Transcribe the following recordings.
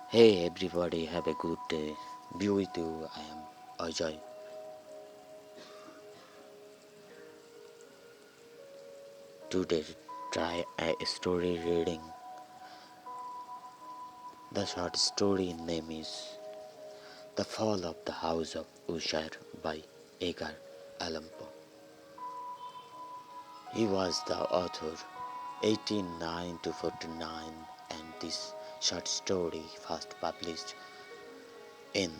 Hey everybody, have a good day. Be with you. I am Ajay. Today, try a story reading. The short story name is The Fall of the House of Usher by Edgar Allan Poe. He was the author 1809 to 49 and this short story first published in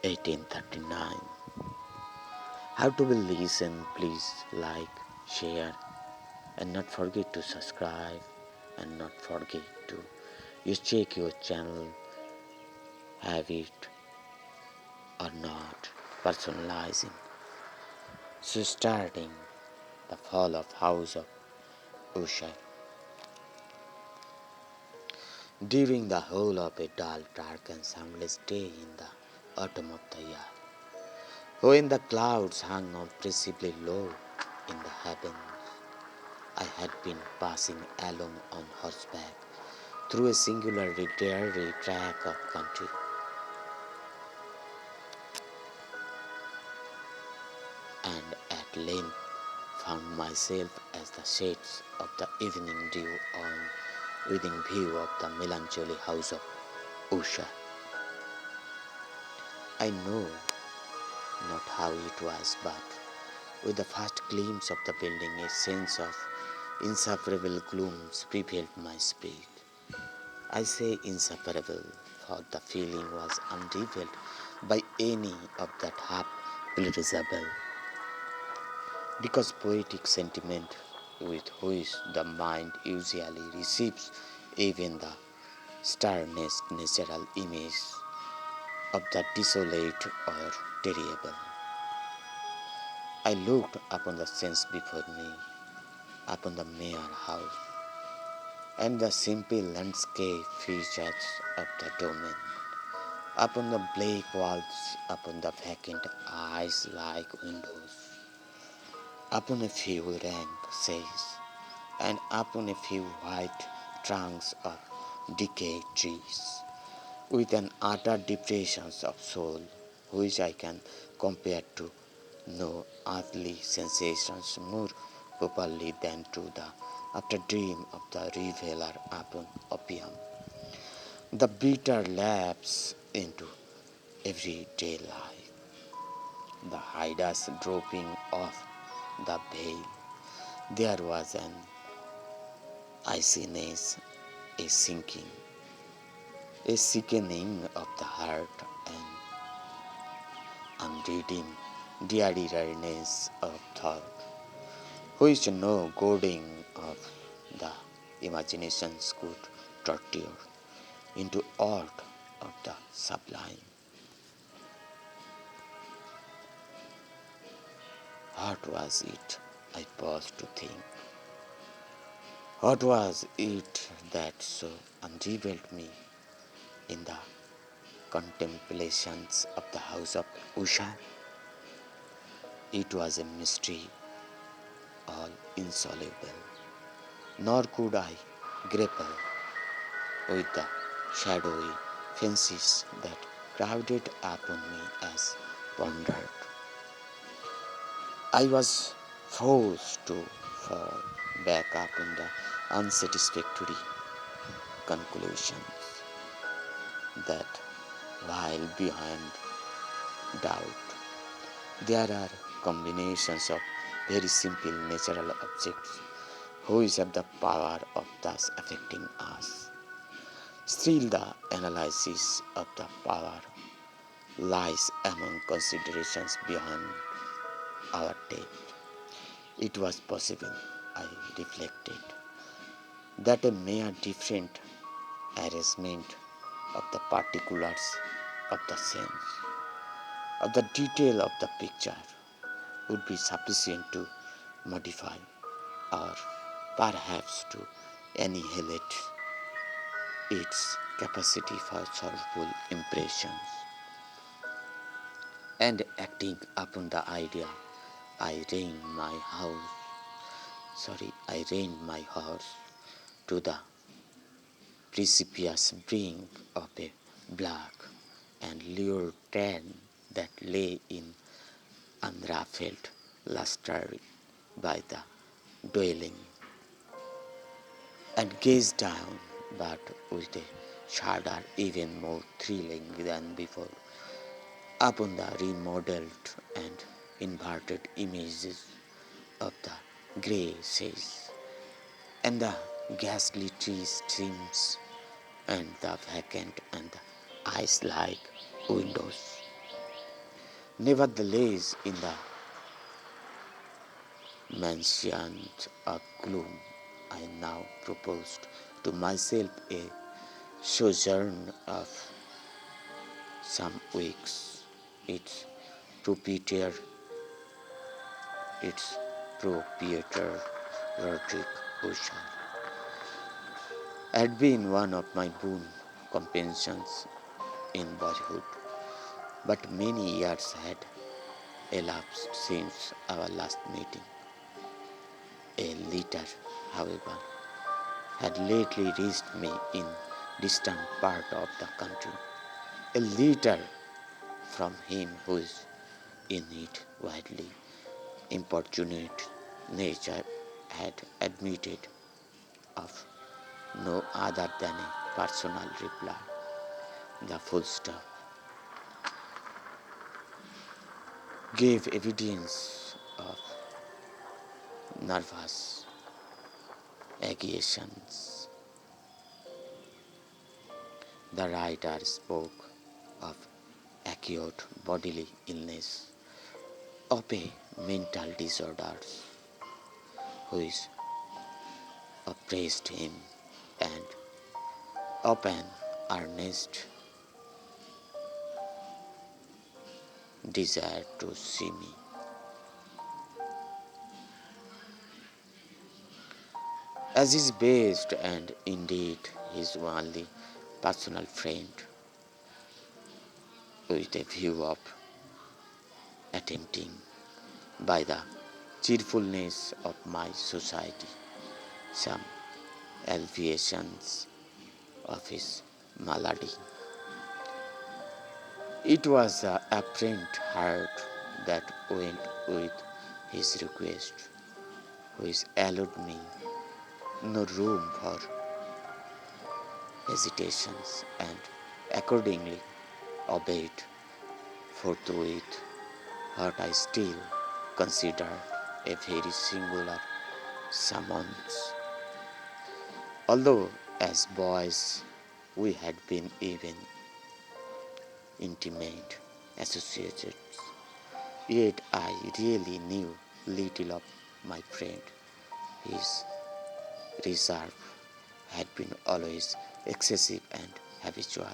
1839. How to be listen, please like, share and not forget to subscribe and not forget to you check your channel have it or not personalizing. So starting the fall of house of Usher. During the whole of a dull, dark and soundless day in the autumn of the year, when the clouds hung oppressively low in the heavens, I had been passing along on horseback through a singularly dreary tract of country, and at length found myself as the shades of the evening dew on within view of the melancholy house of Usha. I know not how it was, but with the first glimpse of the building, a sense of insufferable gloom prevailed my spirit. I say insufferable, for the feeling was unrivalled by any of that half plausible, because poetic sentiment with which the mind usually receives even the sternest natural image of the desolate or terrible. I looked upon the scenes before me, upon the mere house, and the simple landscape features of the domain, upon the black walls, upon the vacant eyes like windows, upon a few rank shades, and upon a few white trunks of decayed trees, with an utter depression of soul which I can compare to no earthly sensations more properly than to the after dream of the reveler upon opium. The bitter lapse into everyday life, the hideous dropping off the veil. There was an iciness, a sinking, a sickening of the heart, and unredeemed dreariness of thought, which no goading of the imaginations could torture into aught of the sublime. What was it? I paused to think. What was it that so unraveled me in the contemplations of the house of Usha? It was a mystery all insoluble, nor could I grapple with the shadowy fancies that crowded upon me as pondered. I was forced to fall back upon the unsatisfactory conclusions that while beyond doubt there are combinations of very simple natural objects which have the power of thus affecting us. Still, the analysis of the power lies among considerations beyond our depth. It was possible, I reflected, that a mere different arrangement of the particulars of the sense, of the detail of the picture, would be sufficient to modify or perhaps to annihilate its capacity for soulful impressions. And acting upon the idea, I reined my horse to the precipitous brink of a black and lurid tan that lay in unruffled luster by the dwelling, and gazed down, but with a shudder even more thrilling than before, upon the remodeled and inverted images of the grey seas, and the ghastly tree streams, and the vacant and the ice-like windows. Nevertheless, in the mansion of gloom, I now proposed to myself a sojourn of some weeks. Its proprietor, its proprietor, Roderick Usher, had been one of my boon companions in boyhood, but many years had elapsed since our last meeting. A letter, however, had lately reached me in distant part of the country. A letter from him whose in it widely importunate nature had admitted of no other than a personal reply. The full stop gave evidence of nervous agiations. The writer spoke of acute bodily illness, of a mental disorders which oppressed him, and of an earnest desire to see me. As his best and indeed his only personal friend, with a view of attempting by the cheerfulness of my society some alleviations of his malady. It was the apparent heart that went with his request, which allowed me no room for hesitations, and accordingly obeyed forthwith what I still consider a very singular summons. Although as boys we had been even intimate associates, yet I really knew little of my friend. His reserve had been always excessive and habitual.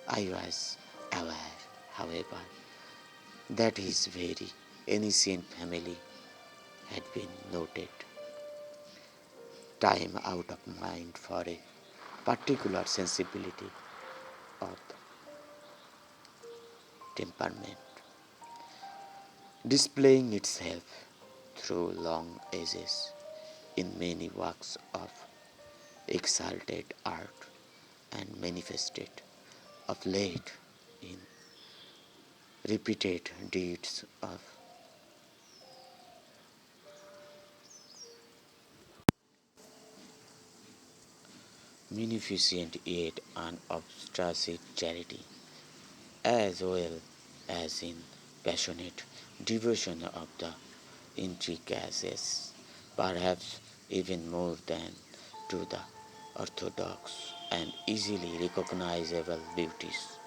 I was aware, however, that his very ancient family had been noted time out of mind for a particular sensibility of temperament, displaying itself through long ages in many works of exalted art, and manifested of late in repeated deeds of munificent yet unobtrusive charity, as well as in passionate devotion of the intricacies, perhaps even more than to the orthodox and easily recognizable beauties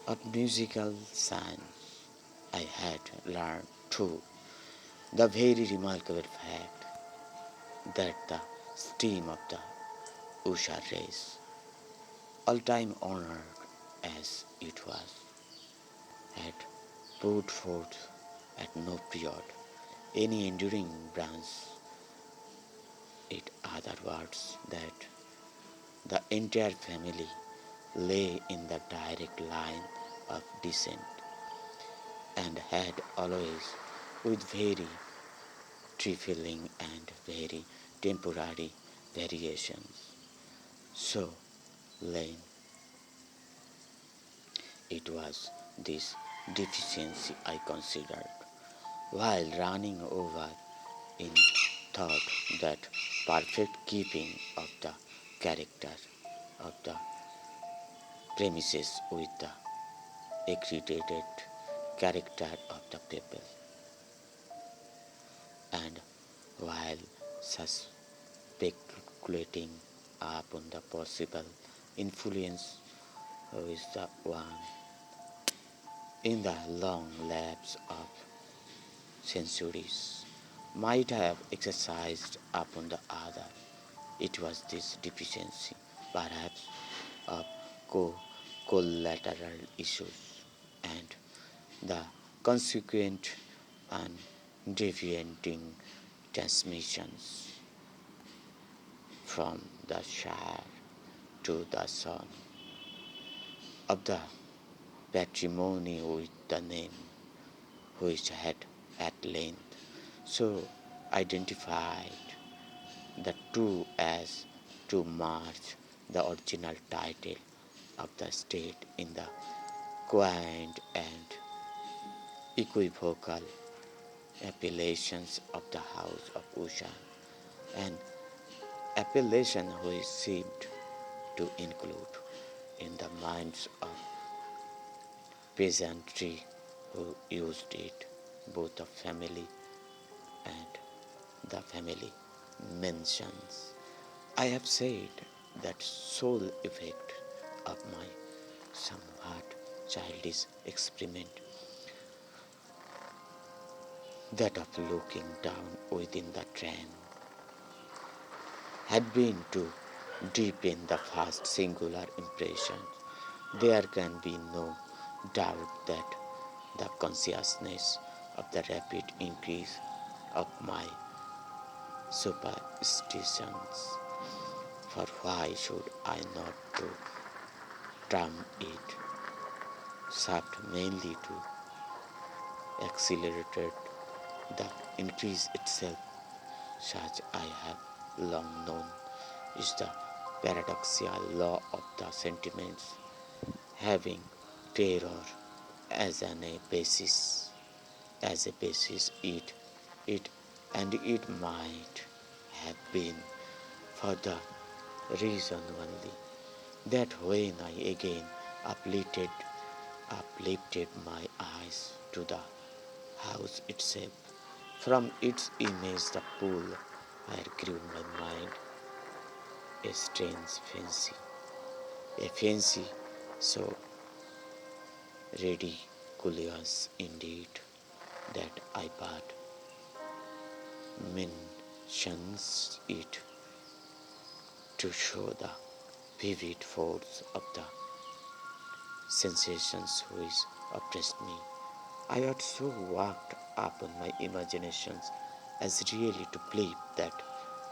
of musical science. I had learned too the very remarkable fact that the steam of the usher race, all time honored as it was, had poured forth at no period any enduring branch. In other words, that the entire family lay in the direct line of descent, and had always, with very trifling and very temporary variations, so lane. It was this deficiency I considered while running over in thought that perfect keeping of the character of the premises with the accredited character of the people, and while speculating upon the possible influence of the one in the long lapse of centuries might have exercised upon the other. It was this deficiency, perhaps of collateral issues, and the consequent and deviating transmissions from the shire to the son of the patrimony with the name which had at length so identified the two as to march the original title of the state in the quaint and equivocal appellations of the house of Usha, an appellation which seemed to include in the minds of peasantry who used it both the family and the family mentions. I have said that sole effect of my somewhat childish experiment, that of looking down within the train, had been to deepen the first singular impressions. There can be no doubt that the consciousness of the rapid increase of my superstitions, for why should I not to term it, served mainly to accelerate the increase itself, such I have long known is the paradoxical law of the sentiments, having terror as a basis, it and it might have been for the reason only that when I again uplifted my eyes to the house itself, from its image the pool, there grew my mind a strange fancy, a fancy so ridiculous indeed that I but mentions it to show the vivid force of the sensations which oppressed me. I had so worked upon my imaginations as really to believe that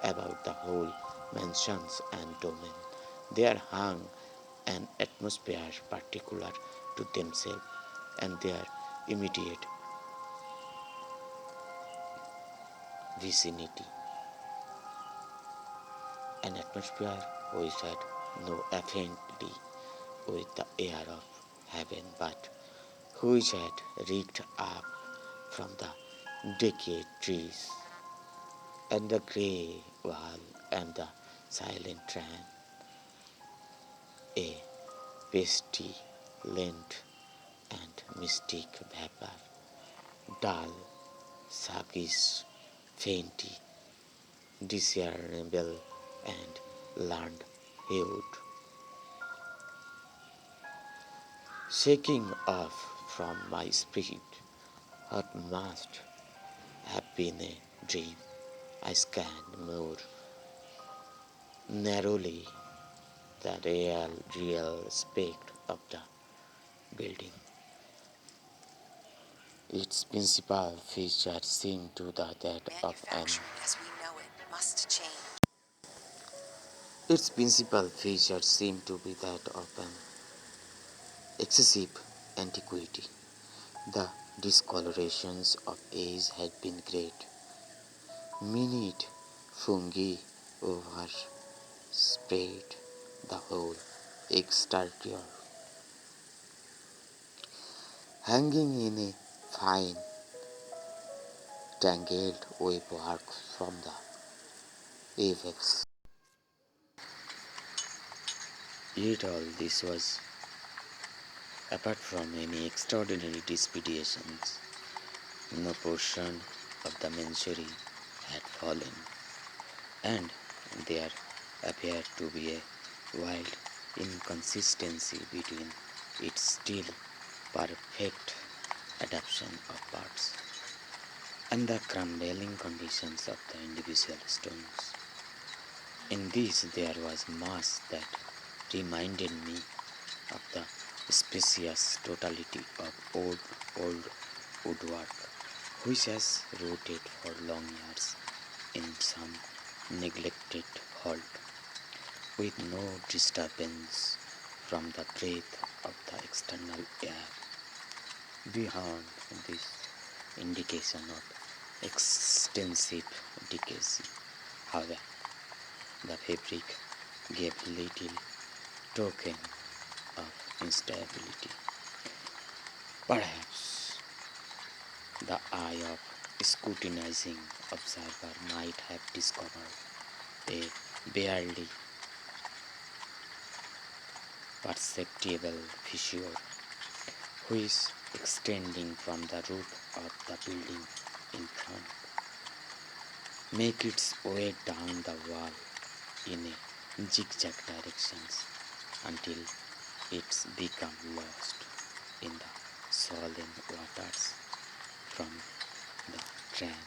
about the whole mansions and domain there hung an atmosphere particular to themselves and their immediate vicinity, an atmosphere which had no affinity with the air of heaven, but which had reeked up from the decayed trees and the grey wall and the silent train, a pestilent and mystic vapor, dull, sluggish, fainty, discernible, and learned hued, shaking off from my spirit what must have been a dream. I scanned more narrowly the real aspect of the building. Its principal feature seemed to the that of an as we know it must change. Its principal feature seemed to be that of an excessive antiquity. The discolorations of age had been great. Minute fungi overspread the whole, exterior, hanging in a fine tangled webwork from the apex. Yet all this was apart from any extraordinary dispeditions. No portion of the menagerie had fallen, and there appeared to be a wild inconsistency between its still perfect adaptation of parts and the crumbling conditions of the individual stones. In this there was much that reminded me of the spacious totality of old woodwork, which has rotted for long years in some neglected vault, with no disturbance from the breath of the external air. Beyond this indication of extensive decay, however, the fabric gave little token of instability. Perhaps the eye of scrutinizing observer might have discovered a barely perceptible fissure which extending from the roof of the building in front make its way down the wall in a zigzag directions until it's become lost in the swollen waters from the drain.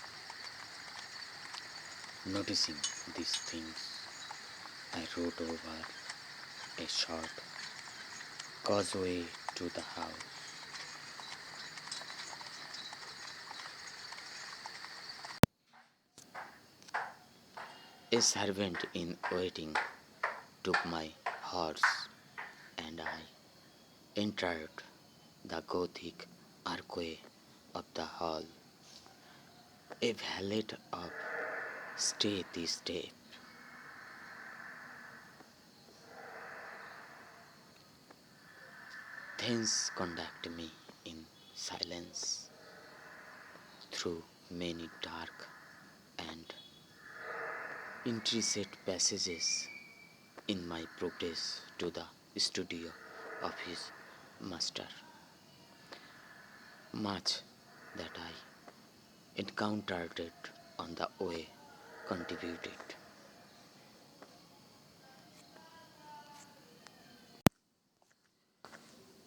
Noticing these things, I rode over a short causeway to the house. A servant in waiting took my horse, and I entered the Gothic archway of the hall. A valet of step thence conducted me in silence through many dark and intricate passages in my progress to the studio of his master. Much that I encountered on the way contributed.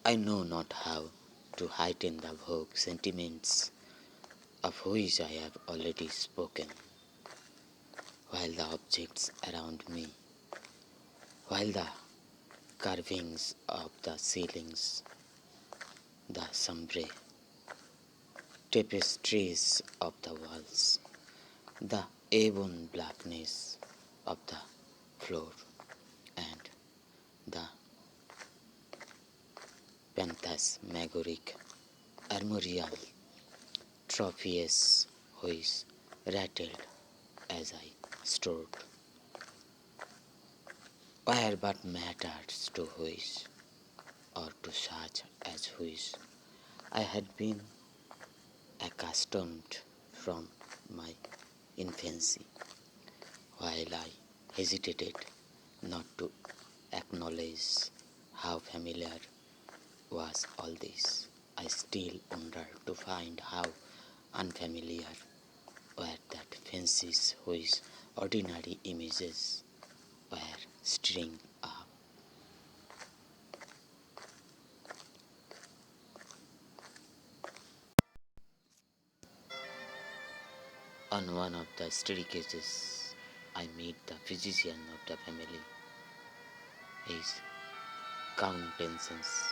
I know not how to heighten the vague sentiments of which I have already spoken, while the objects around me, while the carvings of the ceilings, the sombre tapestries of the walls, the ebon blackness of the floor, and the phantasmagoric armorial trophies which rattled as I strode, were but matters to which, or to such as which, I had been accustomed from my infancy. While I hesitated not to acknowledge how familiar was all this, I still wondered to find how unfamiliar were that fancies which ordinary images were stirring up. On one of the staircases, I met the physician of the family. His countenance,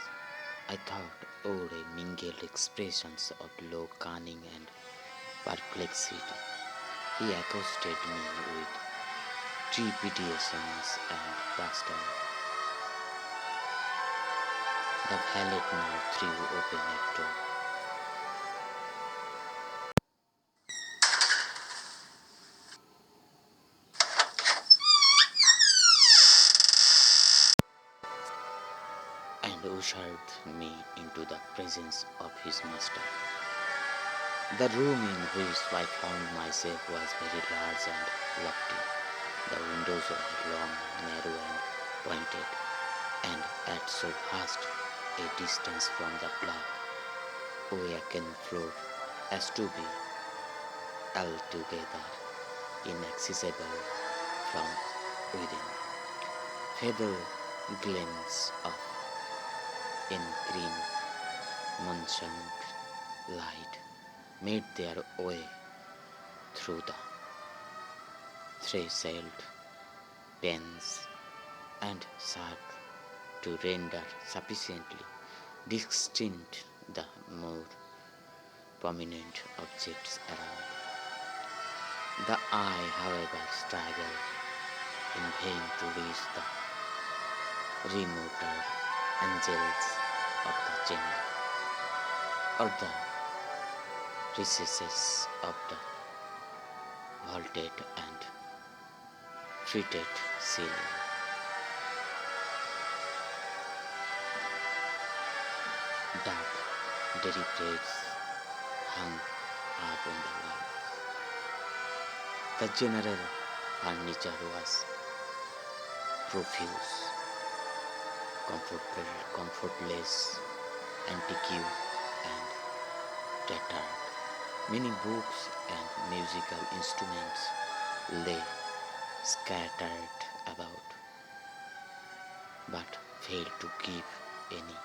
I thought, wore a mingled expressions of low cunning and perplexity. He accosted me with trepidations and custom. The valet now threw open a door. and ushered me into the presence of his master. The room in which I found myself was very large and lofty. The windows were long, narrow, and pointed, and at so vast a distance from the black, oaken floor as to be altogether inaccessible from within. Feeble gleams of in green moonshine light made their way through the threshold panes and served to render sufficiently distinct the more prominent objects around. The eye, however, struggled in vain to reach the remoter angles of the chamber or the recesses of the vaulted and fretted ceiling. Dark draperies hung up on the walls. The general furniture was profuse, comfortless, antique, and tattered. Many books and musical instruments lay scattered about, but failed to give any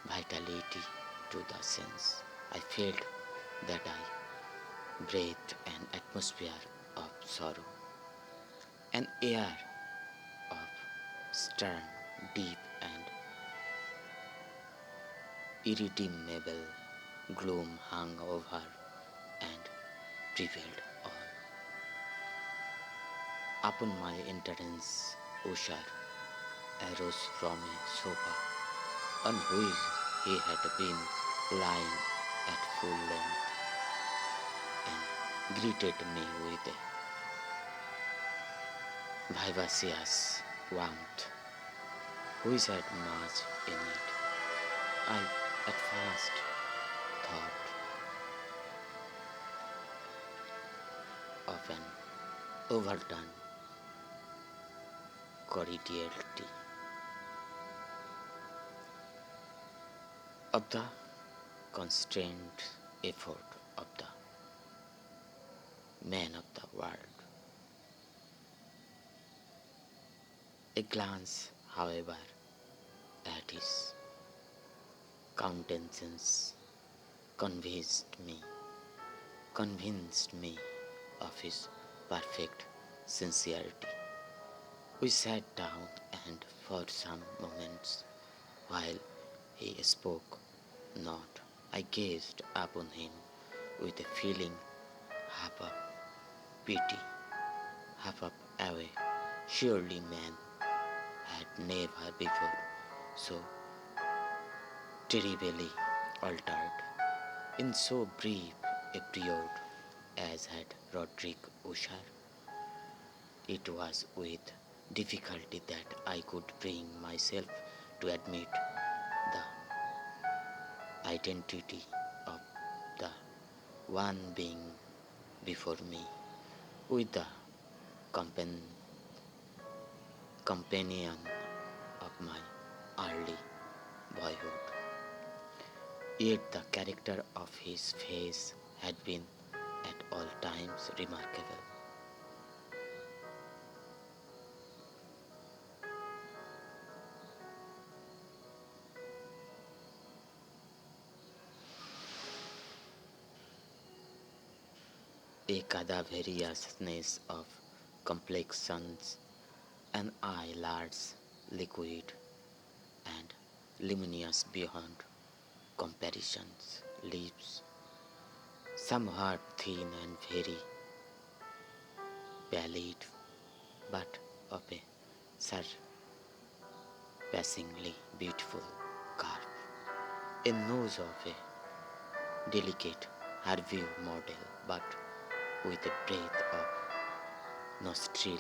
vitality to the sense. I felt that I breathed an atmosphere of sorrow, an air of stern, deep, and irredeemable gloom hung over and prevailed all. Upon my entrance, usher arose from a sofa on which he had been lying at full length and greeted me with a vivacious warmth which had much in it. I at first thought of an overdone cordiality, of the constrained effort of the man of the world. A glance, however, at his countenance convinced me of his perfect sincerity. We sat down, and for some moments, while he spoke not, I gazed upon him with a feeling half of pity, half of awe. Surely man had never before so terribly altered in so brief a period as had Roderick Usher. It was with difficulty that I could bring myself to admit the identity of the one being before me with the compan- companion of my early boyhood. Yet the character of his face had been at all times remarkable. A cadaveriousness of complexions, an eye large, liquid, and luminous beyond comparisons, lips somewhat thin and very pallid, but of a surpassingly beautiful curve, a nose of a delicate Harvey model, but with a breadth of nostril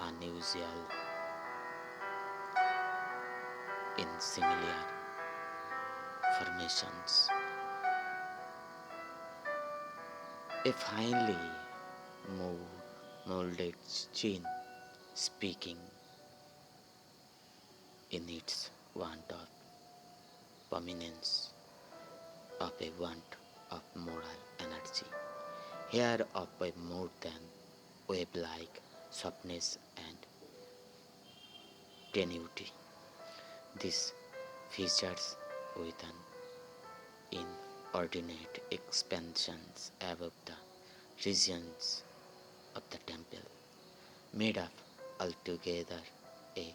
unusual similar formations. A finely molded chin speaking in its want of prominence of a want of moral energy. Hair of a more than wave-like softness and tenuity. This features with an inordinate expansions above the regions of the temple, made up altogether a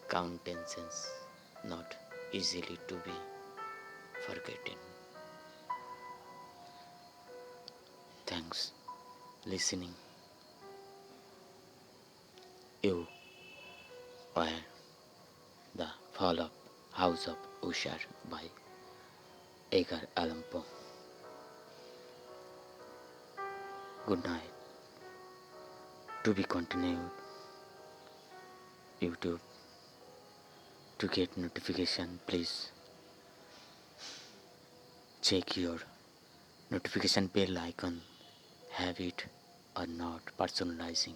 countenance not easily to be forgotten. Thanks listening. You were the Fall of House of Usher by Edgar Allan Poe. Good night. To be continued. YouTube. To get notification, please check your notification bell icon. Have it or not personalizing.